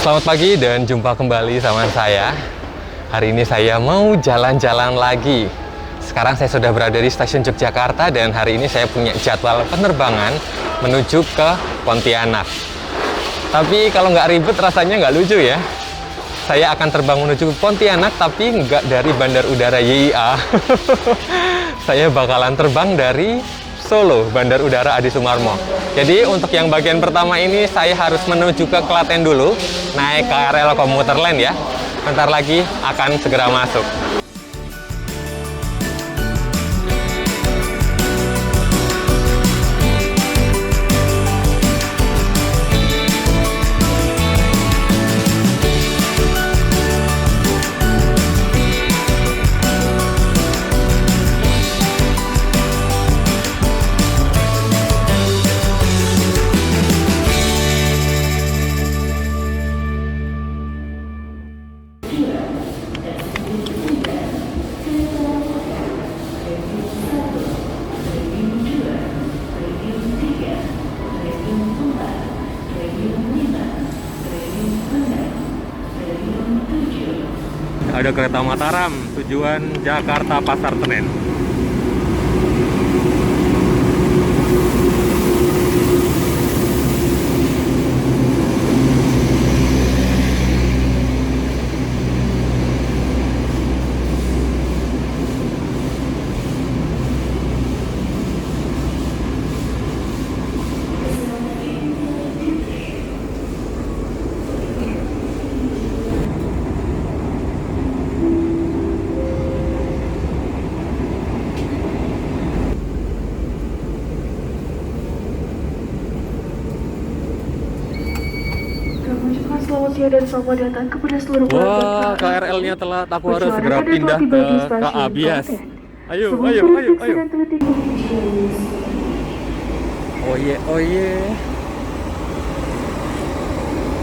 Selamat pagi dan jumpa kembali sama saya. Hari ini saya mau jalan-jalan lagi. Sekarang saya sudah berada di stasiun Yogyakarta dan hari ini saya punya jadwal penerbangan menuju ke Pontianak. Tapi kalau nggak ribet rasanya nggak lucu ya. Saya akan terbang menuju ke Pontianak tapi nggak dari Bandar Udara YIA. Saya bakalan terbang dari Solo, Bandar Udara Adi Sumarmo. Jadi untuk yang bagian pertama ini saya harus menuju ke Klaten dulu, naik KRL komuter lain ya. Bentar lagi akan segera masuk. Ada kereta Mataram tujuan Jakarta Pasar Senen. Selamat siang dan selamat datang kepada seluruh Wah, KRL-nya telat. Aku harus segera pindah ke KA Bias. Ayo. Oh ye.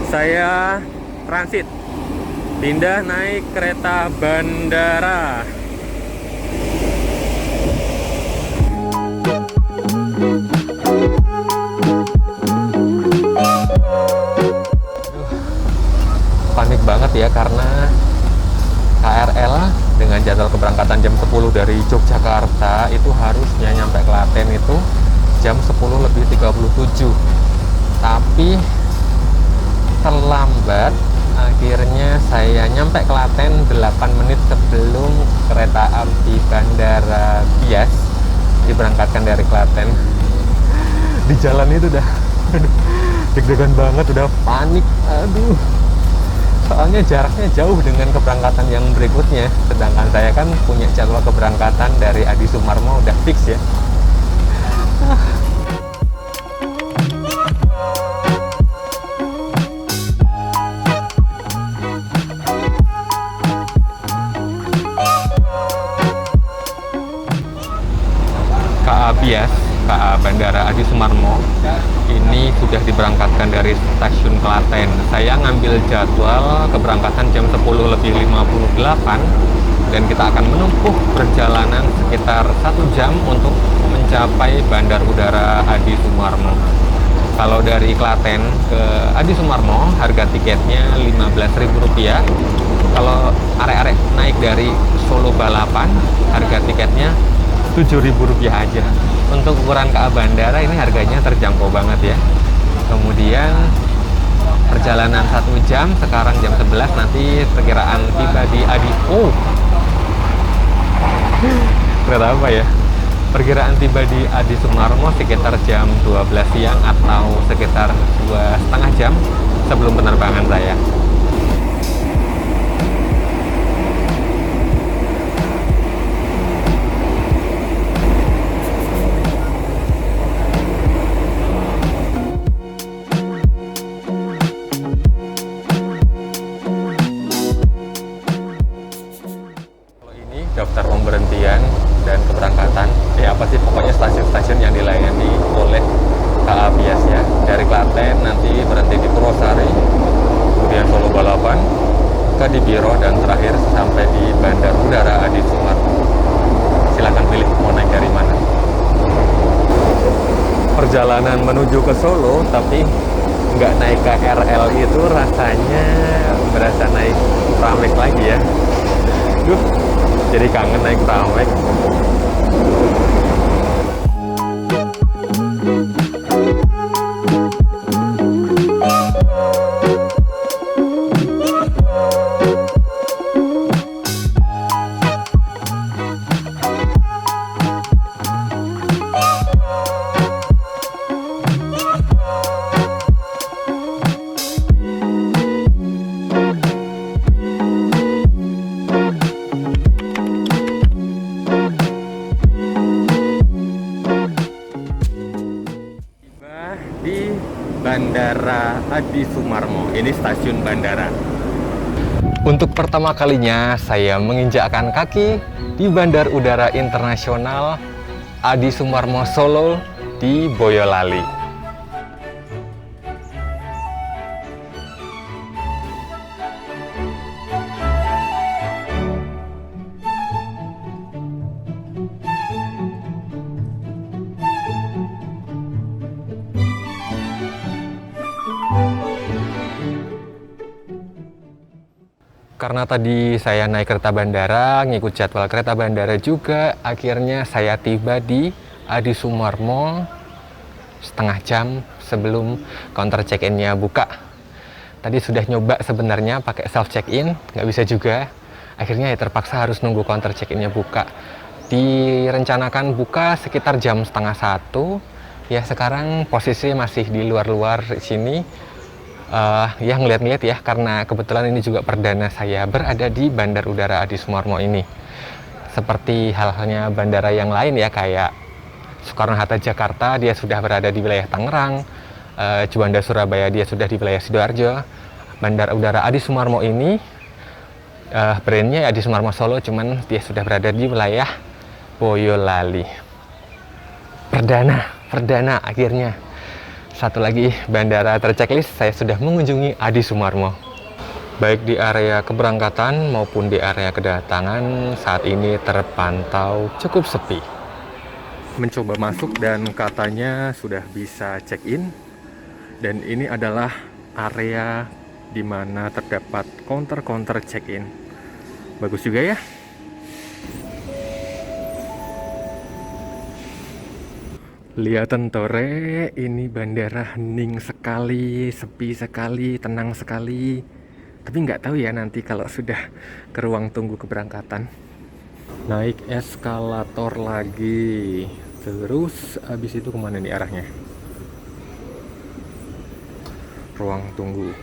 Saya transit. Pindah naik kereta bandara. Panik banget ya karena KRL dengan jadwal keberangkatan jam 10 dari Yogyakarta itu harusnya nyampe Klaten itu jam 10:37, tapi terlambat. Akhirnya saya nyampe Klaten 8 menit sebelum kereta api Bandara Bias diberangkatkan dari Klaten. Di jalan itu udah deg-degan banget, udah panik. Aduh, soalnya jaraknya jauh dengan keberangkatan yang berikutnya, sedangkan saya kan punya jadwal keberangkatan dari Adi Sumarmo udah fix ya. KA Bias, KA Bandara Adi Sumarmo ini sudah diberangkatkan dari stasiun Klaten. Saya ngambil jadwal keberangkatan jam 10:58 dan kita akan menempuh perjalanan sekitar 1 jam untuk mencapai Bandar Udara Adi Sumarmo. Kalau dari Klaten ke Adi Sumarmo harga tiketnya Rp15.000. Kalau arek-arek naik dari Solo Balapan harga tiketnya Rp7.000 aja. Untuk ukuran KA Bandara ini harganya terjangkau banget ya. Kemudian perjalanan 1 jam, sekarang jam 11, nanti perkiraan tiba di Adi. Oh, kereta apa ya? Perkiraan tiba di Adi Sumarmo sekitar jam 12 siang atau sekitar 2,5 jam sebelum penerbangan saya. Daftar pemberhentian dan keberangkatan ya, apa sih pokoknya stasiun-stasiun yang dilayani oleh KA Bias ya. Dari Klaten nanti berhenti di Purwosari, kemudian Solo Balapan, Kadipiro, dan terakhir sampai di Bandar Udara Adi Sumarmo. Silakan pilih mau naik dari mana. Perjalanan menuju ke Solo tapi nggak naik KRL itu rasanya berasa naik pramek lagi ya. Duh, jadi kangen naik pramek. Di Bandara Adi Sumarmo, ini stasiun bandara. Untuk pertama kalinya saya menginjakkan kaki di Bandar Udara Internasional Adi Sumarmo Solo di Boyolali. Karena tadi saya naik kereta bandara, ngikut jadwal kereta bandara juga, akhirnya saya tiba di Adi Sumarmo setengah jam sebelum counter check-in-nya buka. Tadi sudah nyoba sebenarnya pakai self check-in, nggak bisa juga. Akhirnya ya terpaksa harus nunggu counter check-in-nya buka. Direncanakan buka sekitar jam setengah 1. Ya sekarang posisi masih di luar-luar sini. Ya ngeliat-ngeliat ya, karena kebetulan ini juga perdana saya berada di Bandar Udara Adi Sumarmo ini. Seperti hal-halnya bandara yang lain ya, kayak Soekarno-Hatta Jakarta dia sudah berada di wilayah Tangerang, Juanda Surabaya dia sudah di wilayah Sidoarjo. Bandar Udara Adi Sumarmo ini brandnya Adi Sumarmo Solo, cuman dia sudah berada di wilayah Boyolali. Perdana akhirnya. Satu lagi bandara terchecklist, saya sudah mengunjungi Adi Sumarmo. Baik di area keberangkatan maupun di area kedatangan saat ini terpantau cukup sepi. Mencoba masuk dan katanya sudah bisa check-in. Dan ini adalah area di mana terdapat counter check-in. Bagus juga ya. Lihatin tore, ini bandara hening sekali, sepi sekali, tenang sekali. Tapi nggak tahu ya nanti kalau sudah ke ruang tunggu keberangkatan. Naik eskalator lagi. Terus habis itu kemana nih arahnya? Ruang tunggu.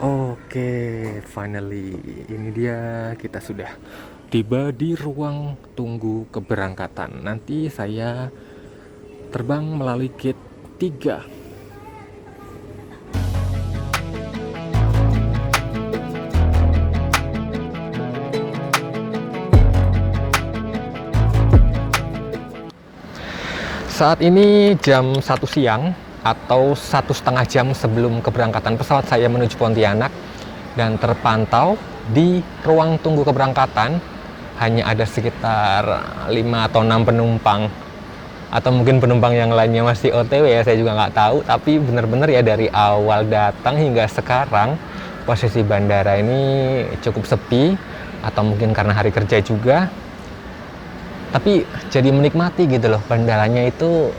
Oke, finally. Ini dia, kita sudah tiba di ruang tunggu keberangkatan. Nanti saya terbang melalui gate 3. Saat ini jam 1 siang atau 1,5 jam sebelum keberangkatan pesawat saya menuju Pontianak, dan terpantau di ruang tunggu keberangkatan hanya ada sekitar 5 atau 6 penumpang. Atau mungkin penumpang yang lainnya masih OTW ya, saya juga nggak tahu. Tapi benar-benar ya dari awal datang hingga sekarang posisi bandara ini cukup sepi. Atau mungkin karena hari kerja juga. Tapi jadi menikmati gitu loh, bandaranya itu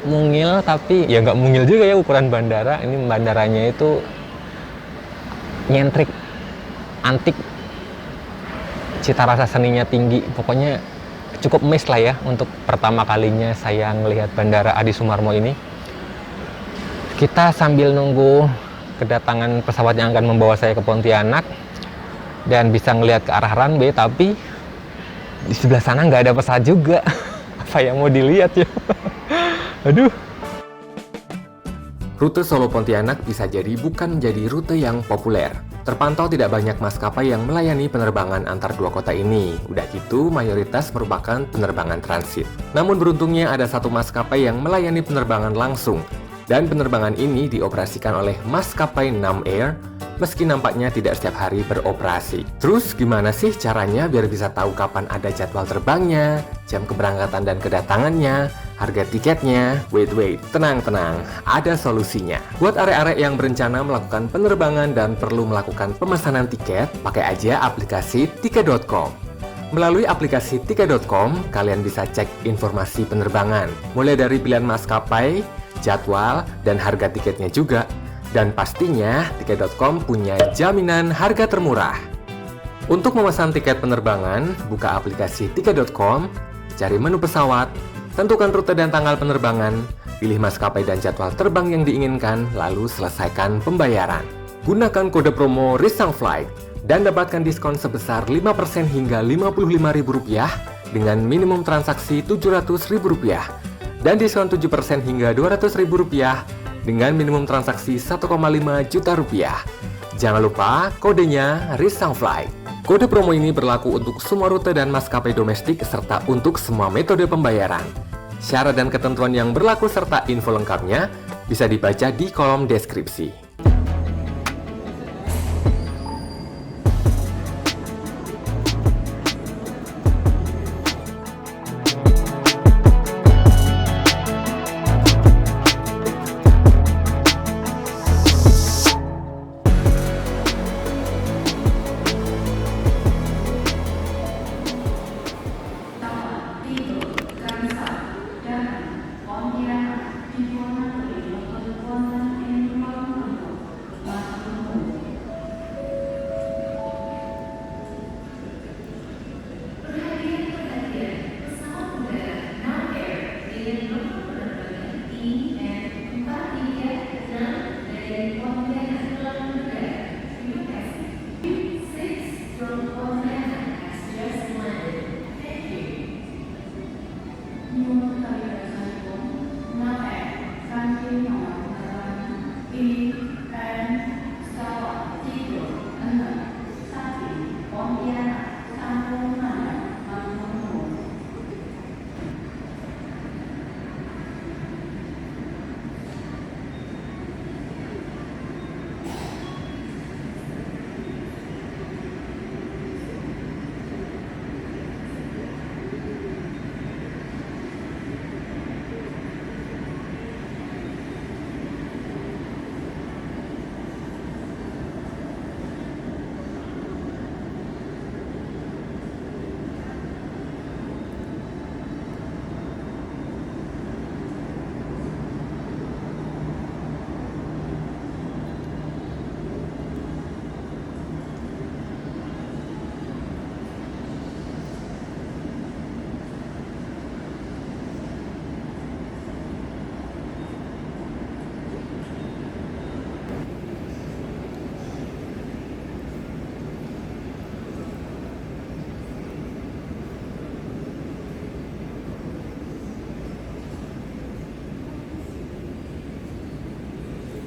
mungil, tapi ya nggak mungil juga ya ukuran bandara. Ini bandaranya itu nyentrik, antik, cita rasa seninya tinggi. Pokoknya cukup miss lah ya untuk pertama kalinya saya melihat Bandara Adi Sumarmo ini. Kita sambil nunggu kedatangan pesawat yang akan membawa saya ke Pontianak dan bisa ngelihat ke arah runway, tapi di sebelah sana nggak ada pesawat juga. Apa yang mau dilihat ya? Aduh. Rute Solo Pontianak bisa jadi bukan menjadi rute yang populer. Terpantau tidak banyak maskapai yang melayani penerbangan antar dua kota ini. Udah gitu, mayoritas merupakan penerbangan transit. Namun beruntungnya ada satu maskapai yang melayani penerbangan langsung. Dan penerbangan ini dioperasikan oleh maskapai Nam Air, meski nampaknya tidak setiap hari beroperasi. Terus gimana sih caranya biar bisa tahu kapan ada jadwal terbangnya, jam keberangkatan dan kedatangannya, Harga tiketnya, wait, tenang, ada solusinya. Buat arek-arek yang berencana melakukan penerbangan dan perlu melakukan pemesanan tiket, pakai aja aplikasi tiket.com. Melalui aplikasi tiket.com, kalian bisa cek informasi penerbangan, mulai dari pilihan maskapai, jadwal, dan harga tiketnya juga. Dan pastinya, tiket.com punya jaminan harga termurah. Untuk memesan tiket penerbangan, buka aplikasi tiket.com, cari menu pesawat, tentukan rute dan tanggal penerbangan, pilih maskapai dan jadwal terbang yang diinginkan, lalu selesaikan pembayaran. Gunakan kode promo Risang Flight dan dapatkan diskon sebesar 5% hingga Rp55.000 dengan minimum transaksi Rp700.000 dan diskon 7% hingga Rp200.000 dengan minimum transaksi Rp1,5 juta. Jangan lupa kodenya Risang Flight. Kode promo ini berlaku untuk semua rute dan maskapai domestik serta untuk semua metode pembayaran. Syarat dan ketentuan yang berlaku serta info lengkapnya bisa dibaca di kolom deskripsi.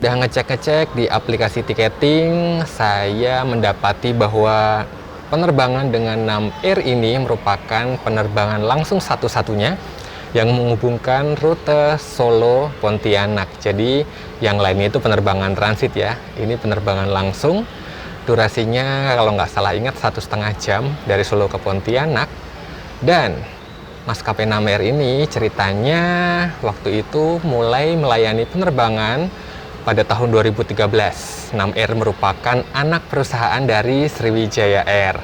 Udah ngecek-ngecek di aplikasi tiketing, saya mendapati bahwa penerbangan dengan Nam Air ini merupakan penerbangan langsung satu-satunya yang menghubungkan rute Solo Pontianak. Jadi yang lainnya itu penerbangan transit ya. Ini penerbangan langsung. Durasinya kalau nggak salah ingat 1,5 jam dari Solo ke Pontianak. Dan maskapai Nam Air ini ceritanya waktu itu mulai melayani penerbangan pada tahun 2013. Nam Air merupakan anak perusahaan dari Sriwijaya Air.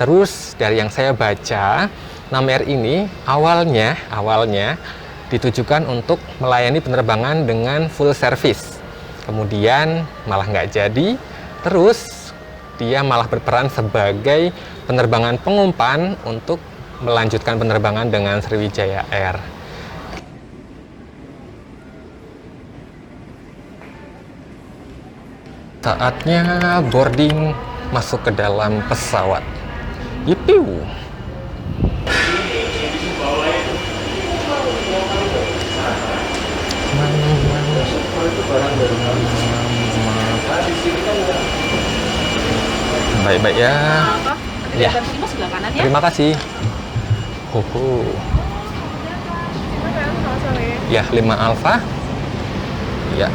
Terus dari yang saya baca, Nam Air ini awalnya ditujukan untuk melayani penerbangan dengan full service. Kemudian malah nggak jadi. Terus dia malah berperan sebagai penerbangan pengumpan untuk melanjutkan penerbangan dengan Sriwijaya Air. Saatnya boarding masuk ke dalam pesawat. Yipiu. Baik-baik ya. Ya. Terima kasih. Ya, 5 Alfa. Ya.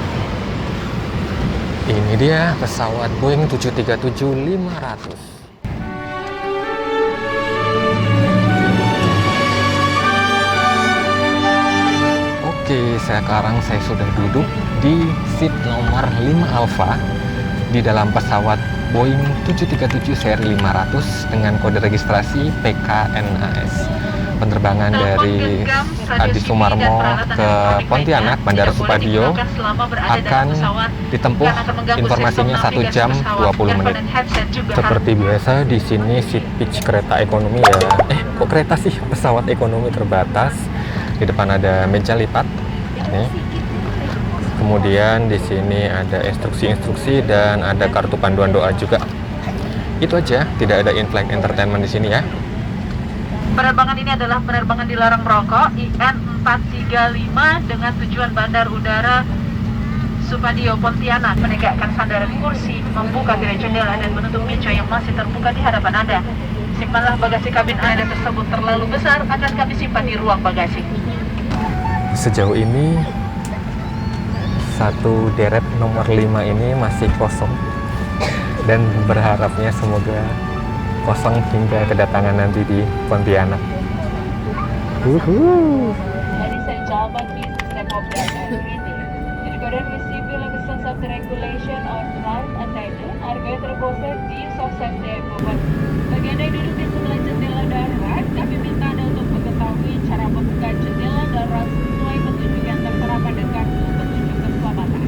Ini dia pesawat Boeing 737-500. sekarang saya sudah duduk di seat nomor 5 Alpha di dalam pesawat Boeing 737 seri 500 dengan kode registrasi PKNAS. Penerbangan dari Adi Sumarmo ke Pontianak, Bandara Supadio akan ditempuh informasinya 1 jam 20 menit. Seperti biasa di sini seat pitch kereta ekonomi ya. Kok kereta sih? Pesawat ekonomi terbatas. Di depan ada meja lipat. Nih. Kemudian di sini ada instruksi-instruksi dan ada kartu panduan doa juga. Itu aja, tidak ada in-flight entertainment di sini ya. Penerbangan ini adalah penerbangan dilarang merokok IN 435 dengan tujuan Bandar Udara Supadio Pontianak. Menegakkan sandaran kursi, membuka tirai jendela dan menutup meja yang masih terbuka di hadapan Anda. Simpanlah bagasi kabin Anda tersebut terlalu besar, akan kami simpan di ruang bagasi. Sejauh ini satu deret nomor 5 ini masih kosong dan berharapnya semoga kosong hingga kedatangan nanti di Pontianak. Ladies and gentlemen, please step off the greeting. In accordance with civil and safety regulation on flight attendant, are going to report the use of safety equipment. Bagi Anda yang duduk di sebelah jendela darurat, kami minta Anda untuk mengetahui cara membuka jendela darurat sesuai petunjuk yang tertera pada kartu petunjuk keselamatan.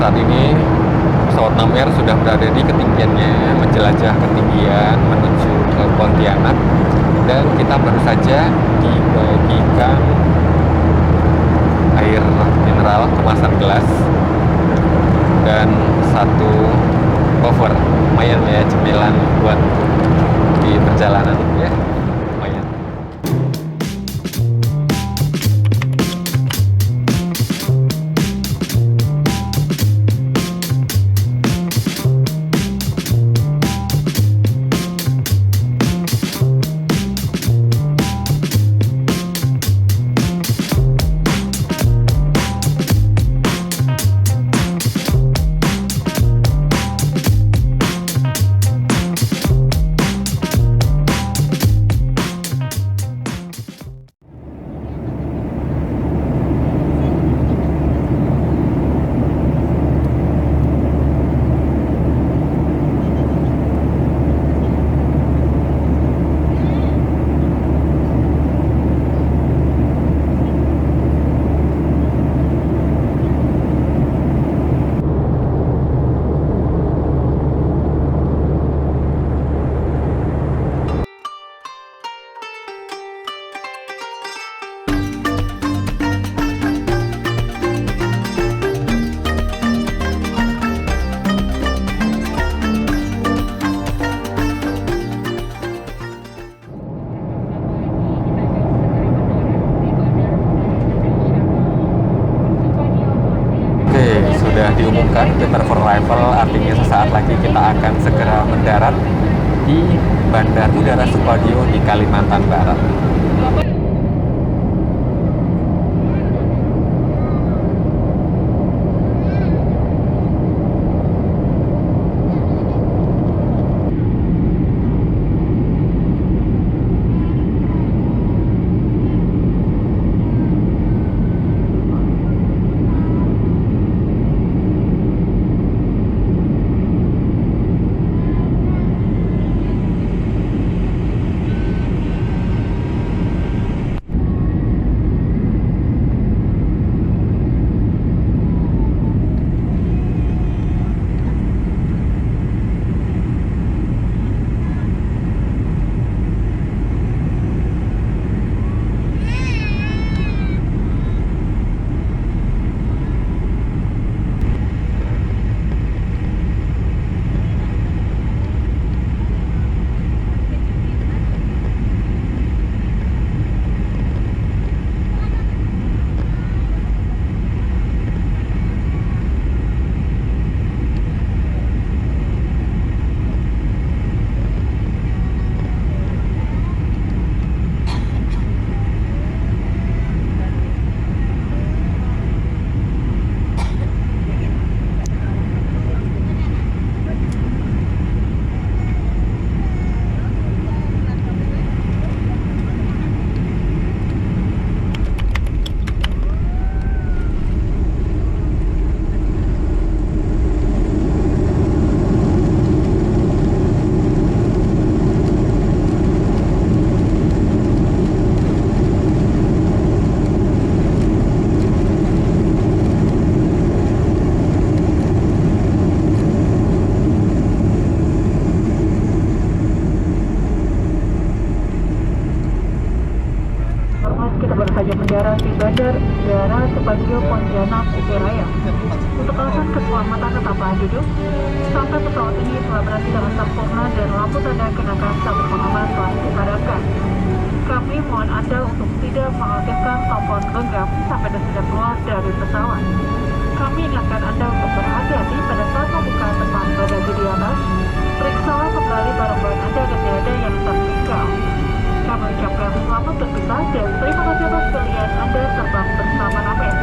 Saat ini pesawat Nam Air sudah berada di ketinggiannya, menjelajah ketinggian menuju ke Pontianak, dan kita baru saja dibagikan air mineral kemasan gelas dan satu cover. Lumayan ya, cemilan buat di perjalanan ya, lumayan. diumumkan prepare for arrival, artinya sesaat lagi kita akan segera mendarat di Bandar Udara Supadio di Kalimantan Barat. mendarat di Bandar Udara Supadio Pontianak Uberaya. Untuk alasan keselamatan tetap tahan duduk, sampai pesawat ini telah berhenti dengan sempurna dan lampu tanda kenakan sabuk pengaman telah dipadamkan. Kami mohon Anda untuk tidak mengaktifkan tombol genggam sampai dan sudah keluar dari pesawat. Kami ingatkan Anda untuk berhati-hati pada saat membuka tempat bagasi di atas. Periksalah kembali barang-barang Anda dan tiada yang tertinggal. Kami ucapkan selamat berpisah dan terima kasih atas pilihan Anda terbang bersama Namen.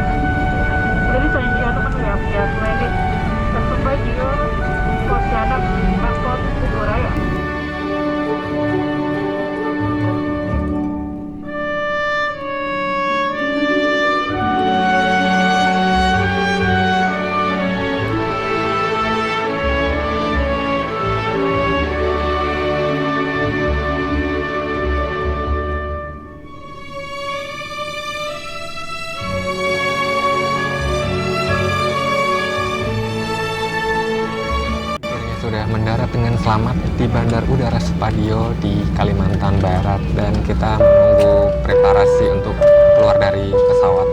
Ladies and gentlemen, we have just landed at Supadio Pontianak Airport Uberaya. Sudah mendarat dengan selamat di Bandar Udara Supadio di Kalimantan Barat, dan kita menunggu preparasi untuk keluar dari pesawat.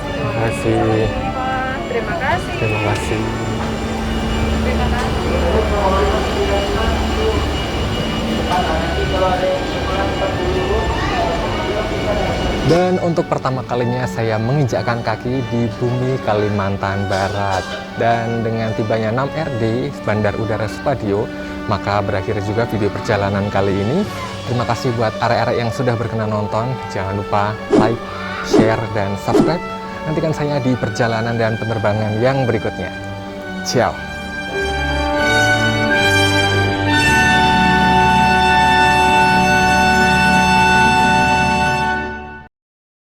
Terima kasih. Terima kasih. Terima kasih. Dan untuk pertama kalinya saya menginjakkan kaki di bumi Kalimantan Barat. Dan dengan tibanya 6R di Bandar Udara Supadio, maka berakhir juga video perjalanan kali ini. Terima kasih buat arek-arek yang sudah berkenan nonton. Jangan lupa like, share, dan subscribe. Nantikan saya di perjalanan dan penerbangan yang berikutnya. Ciao.